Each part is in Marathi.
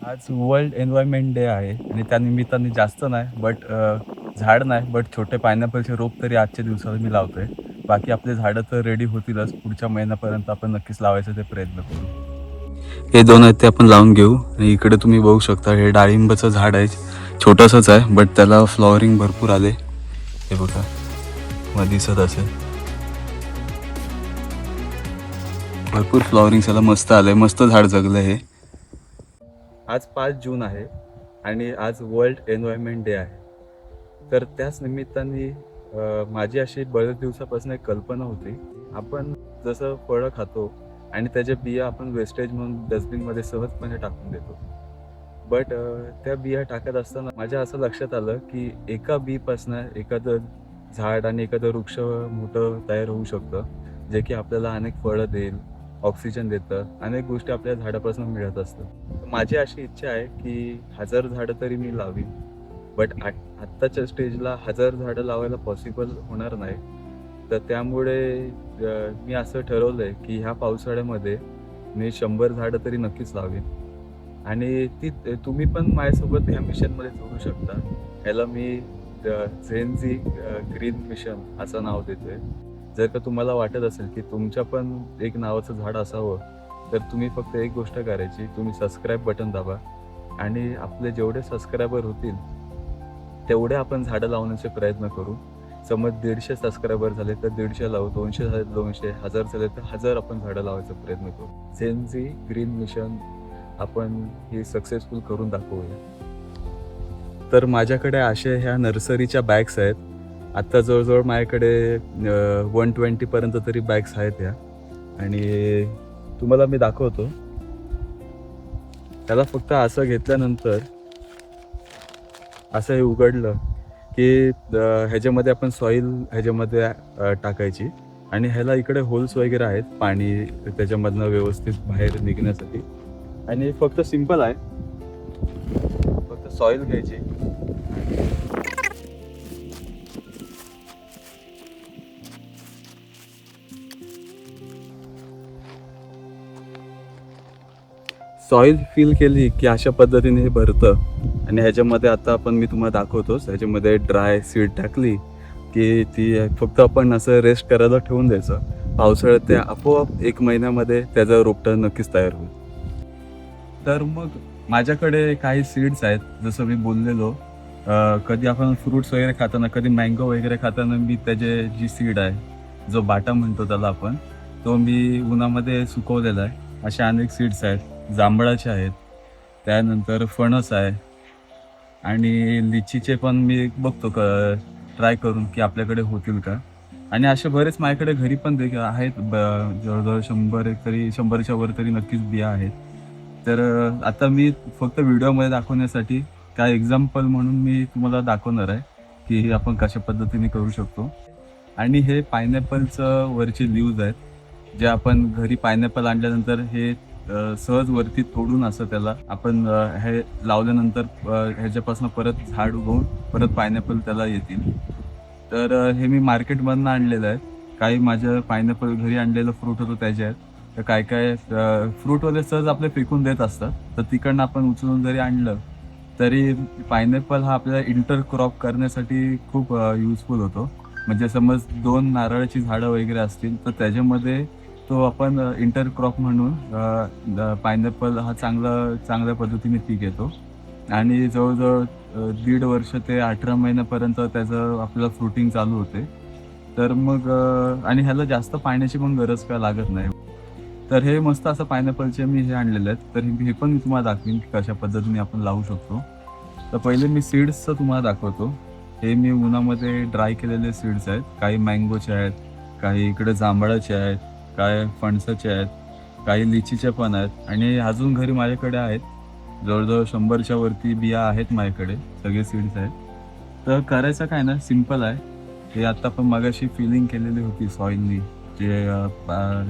आज वर्ल्ड एन्व्हायरमेंट डे आहे आणि त्या निमित्ताने जास्त नाही झाड नाही छोटे पायनॅपलचे रोप तरी आजच्या दिवसाला मी लावतोय. बाकी आपले झाडं तर रेडी होतीलच. पुढच्या महिन्यापर्यंत आपण नक्कीच लावायचा ते प्रयत्न करू. हे 2 आहेत ते आपण लावून घेऊ आणि इकडे तुम्ही बघू शकता हे डाळिंबाचं झाड आहे. छोटंसंच आहे त्याला फ्लॉवरिंग भरपूर आले. हे बघा मध्ये दिसत असेल. भरपूर फ्लॉवरिंग याला मस्त आलंय. मस्त झाड जगलं हे. आज 5 जून आहे आणि आज वर्ल्ड एन्व्हायरमेंट डे आहे. तर त्याच निमित्ताने माझी अशी बऱ्याच दिवसापासून एक कल्पना होती. आपण जसं फळं खातो आणि त्याच्या बिया आपण वेस्टेज म्हणून डस्टबिनमध्ये सहजपणे टाकून देतो. त्या बिया टाकत असताना माझ्या असं लक्षात आलं की एका बीपासनं एखादं झाड आणि एखादं वृक्ष मोठं तयार होऊ शकतं, जे की आपल्याला अनेक फळं देईल, ऑक्सिजन देतं, अनेक गोष्टी आपल्या झाडापासून मिळत असतात. माझी अशी इच्छा आहे की 1000 झाडं तरी मी लावीन. आत्ताच्या स्टेजला 1000 झाडं लावायला पॉसिबल होणार नाही. तर त्यामुळे मी असं ठरवलंय की ह्या पावसाळ्यामध्ये मी 100 झाडं तरी नक्कीच लावीन. आणि तुम्ही पण माझ्यासोबत ह्या मिशनमध्ये जोडू शकता. ह्याला मी झेन-झी ग्रीन मिशन असं नाव देतोय. जर का तुम्हाला वाटत असेल की तुमच्या पण एक नावाचं झाड असावं, तर तुम्ही फक्त एक गोष्ट करायची, तुम्ही सबस्क्राईब बटन दाबा आणि आपले जेवढे सबस्क्रायबर होतील, तेवढे आपण झाडं लावण्याचे प्रयत्न करू. समज 150 सबस्क्रायबर झाले तर 150 लावू, 200 झाले तर 200, 1000 झाले तर 1000 आपण झाडं लावायचा प्रयत्न करू. झेन-झी ग्रीन मिशन आपण हे सक्सेसफुल करून दाखवूया. तर माझ्याकडे अशा ह्या नर्सरीच्या बॅग्स आहेत. आत्ता जवळजवळ माझ्याकडे 120 पर्यंत तरी बॅग्स आहेत ह्या आणि तुम्हाला मी दाखवतो. त्याला फक्त असं घेतल्यानंतर असं हे उघडलं की ह्याच्यामध्ये आपण सॉईल ह्याच्यामध्ये टाकायची आणि ह्याला इकडे होल्स वगैरे आहेत पाणी त्याच्यामधनं व्यवस्थित बाहेर निघण्यासाठी. आणि फक्त सिंपल आहे. फक्त सॉईल घ्यायची. सॉईल फिल केली की अशा पद्धतीने हे भरतं आणि ह्याच्यामध्ये आता मी तुम्हाला दाखवतोच. ह्याच्यामध्ये ड्राय सीड टाकली की ती फक्त आपण असं रेस्ट करायला ठेवून द्यायचं. पावसाळ्यात ते आपोआप 1 महिन्यामध्ये त्याचं रोपटं नक्कीच तयार होईल. तर मग माझ्याकडे काही सीड्स आहेत. जसं मी बोललेलो कधी आपण फ्रुट्स वगैरे खाताना, कधी मँगो वगैरे खाताना मी त्याचे जी सीड आहे, जो बाटा म्हणतो त्याला आपण, तो मी उन्हामध्ये सुकवलेला आहे. असे अनेक सीड्स आहेत. जांभळाचे आहेत, त्यानंतर फणस आहे आणि लिचीचे पण मी बघतो ट्राय करून की आपल्याकडे होतील का. आणि असे बरेच माझ्याकडे घरी पण आहेत. जवळजवळ 100 एक तरी 100च्या वर तरी नक्कीच बिया आहेत. तर आता मी फक्त व्हिडिओमध्ये दाखवण्यासाठी काय एक्झाम्पल म्हणून मी तुम्हाला दाखवणार आहे की आपण कशा पद्धतीने करू शकतो. आणि हे पायनॅपलचं वरचे लीव्ज आहेत, जे आपण घरी पायनॅपल आणल्यानंतर हे सहज वरती तोडून असं त्याला आपण हे लावल्यानंतर ह्याच्यापासून परत झाड उगवून परत पायनॅपल त्याला येतील. तर हे मी मार्केटमधनं आणलेलं आहे. काही माझं पायनॅपल घरी आणलेलं फ्रूट होतं त्याचे आहेत. तर काय फ्रूटवाले सहज आपले फेकून देत असतात. तर तिकडनं आपण उचलून जरी आणलं, तरी पायनॅपल हा आपल्याला इंटर क्रॉप करण्यासाठी खूप युजफुल होतो. म्हणजे समज 2 नारळाची झाडं वगैरे असतील, तर त्याच्यामध्ये तो आपण इंटरक्रॉप म्हणून पायनॅपल हा चांगल्या पद्धतीने पीक येतो आणि जवळजवळ 1.5 वर्ष ते 18 महिन्यापर्यंत त्याचं आपल्याला फ्रुटिंग चालू होते. तर मग आणि ह्याला जास्त पाण्याची पण गरज काय लागत नाही. तर हे मस्त असं पायनॅपलचे मी हे आणलेले आहेत. तर हे पण मी तुम्हाला दाखवीन की कशा पद्धतीने आपण लावू शकतो. तर पहिले मी सीड्सचं तुम्हाला दाखवतो. हे मी उन्हामध्ये ड्राय केलेले सीड्स आहेत. काही मँगोचे आहेत, काही इकडे जांभळाचे आहेत, काही फणसाचे आहेत, काही लिचीचे पण आहेत आणि अजून घरी माझ्याकडे आहेत. जवळजवळ 100च्या वरती बिया आहेत माझ्याकडे. सगळे सीड्स आहेत. तर करायचं काय ना, सिंपल आहे. हे आता आपण मगाशी फिलिंग केलेली होती सॉईलनी. जे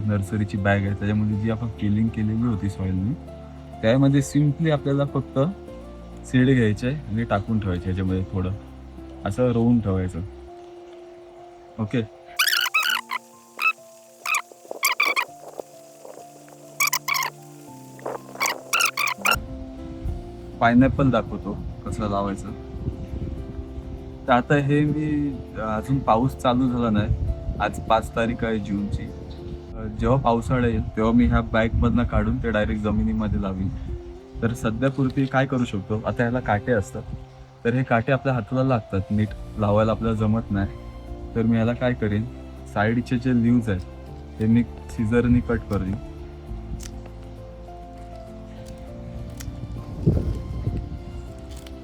नर्सरीची बॅग आहे त्याच्यामध्ये जी आपण फिलिंग केलेली होती सॉईलनी, त्यामध्ये सिम्पली आपल्याला फक्त सीड घ्यायचे आणि टाकून ठेवायचे ह्याच्यामध्ये थोडं असं रोवून ठेवायचं. ओके. पायनॅपल दाखवतो कसं लावायचं. तर आता हे मी अजून पाऊस चालू झाला नाही. आज 5 तारीख आहे जूनची. जेव्हा पावसाळा येईल तेव्हा मी ह्या बॅगमधनं काढून ते डायरेक्ट जमिनीमध्ये लावीन. तर सध्यापुरती काय करू शकतो, आता ह्याला काटे असतात. तर हे काटे आपल्या हाताला लागतात, नीट लावायला आपल्याला जमत नाही. तर मी ह्याला काय करीन, साईडचे जे लीव्ज आहेत ते मी सिझरनी कट करीन.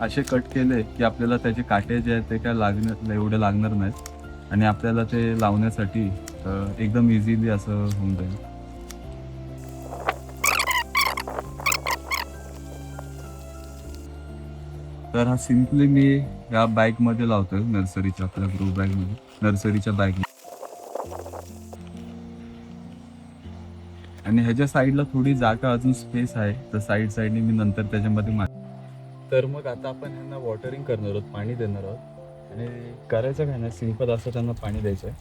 असे कट केले की आपल्याला त्याचे काटे जे आहेत ते काय एवढे लागणार नाहीत आणि आपल्याला ते लावण्यासाठी एकदम इझिली असं होऊन जाईल. तर हा सिम्पली मी या बॅगमध्ये लावतोय, नर्सरीच्या आपल्या ग्रो बॅगमध्ये, नर्सरीच्या बॅग. आणि ह्याच्या साईडला थोडी जागा अजून स्पेस आहे, तर साईडने मी नंतर त्याच्यामध्ये तर मग आता आपण ह्यांना वॉटरिंग करणार आहोत, पाणी देणार आहोत. आणि करायचं काय ना, सिंपल असं त्यांना पाणी द्यायचं आहे.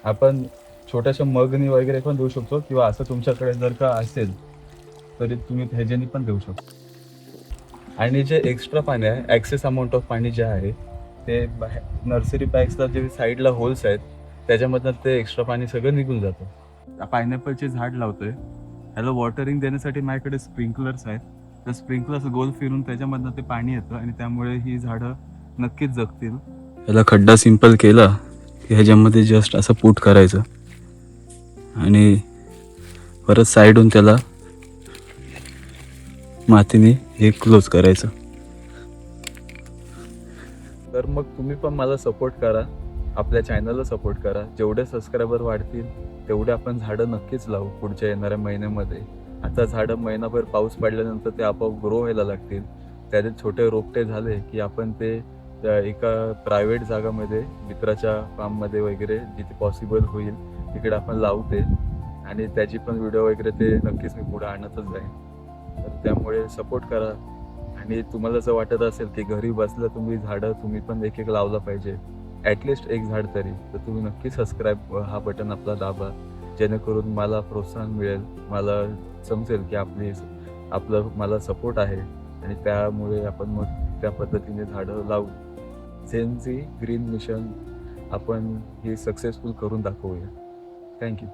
आपण छोट्याशा मगनी वगैरे पण देऊ शकतो किंवा असं तुमच्याकडे जर का असेल तरी तुम्ही ह्याच्यानी पण देऊ शकतो. आणि जे एक्स्ट्रा पाणी आहे, ॲक्सेस अमाऊंट ऑफ पाणी जे आहे ते नर्सरी बॅग्सला जे साईडला होल्स आहेत त्याच्यामधनं ते एक्स्ट्रा पाणी सगळं निघून जातं. पायनॅपलचे झाड लावतोय, ह्याला वॉटरिंग देण्यासाठी माझ्याकडे स्प्रिंकलर्स आहेत. तर स्प्रिंकलर्स गोल फिरून त्याच्यामधनं ते पाणी येतं आणि त्यामुळे ही झाडं नक्कीच जगतील. ह्याला खड्डा सिंपल केला की ह्याच्यामध्ये जस्ट असं पूट करायचं आणि परत साईडून त्याला मातीने हे क्लोज करायचं. तर मग तुम्ही पण मला सपोर्ट करा, आपल्या चॅनलला सपोर्ट करा. जेवढे सबस्क्रायबर वाढतील तेवढे आपण झाडं नक्कीच लावू पुढच्या येणाऱ्या महिन्यामध्ये. आता झाडं महिनाभर पाऊस पडल्यानंतर ते आपोआप ग्रो व्हायला लागतील. त्याचे छोटे रोपटे झाले की आपण ते एका प्रायव्हेट जागामध्ये, मित्राच्या फार्ममध्ये वगैरे जिथे पॉसिबल होईल तिकडे आपण लावते आणि त्याची पण व्हिडिओ वगैरे ते नक्कीच मी पुढे आणतच जाईन. तर त्यामुळे सपोर्ट करा. आणि तुम्हाला जर वाटत असेल की घरी बसल्या तुम्ही झाडं तुम्ही पण एक एक लावलं पाहिजे, ॲटलिस्ट एक झाड तरी, तर तुम्ही नक्की सबस्क्राईब हा बटन आपला दाबा, जेणेकरून मला प्रोत्साहन मिळेल, मला समजेल की आपलं मला सपोर्ट आहे आणि त्यामुळे आपण मग त्या पद्धतीने झाडं लावू. झेन झी ग्रीन मिशन आपण हे सक्सेसफुल करून दाखवूया. थँक्यू.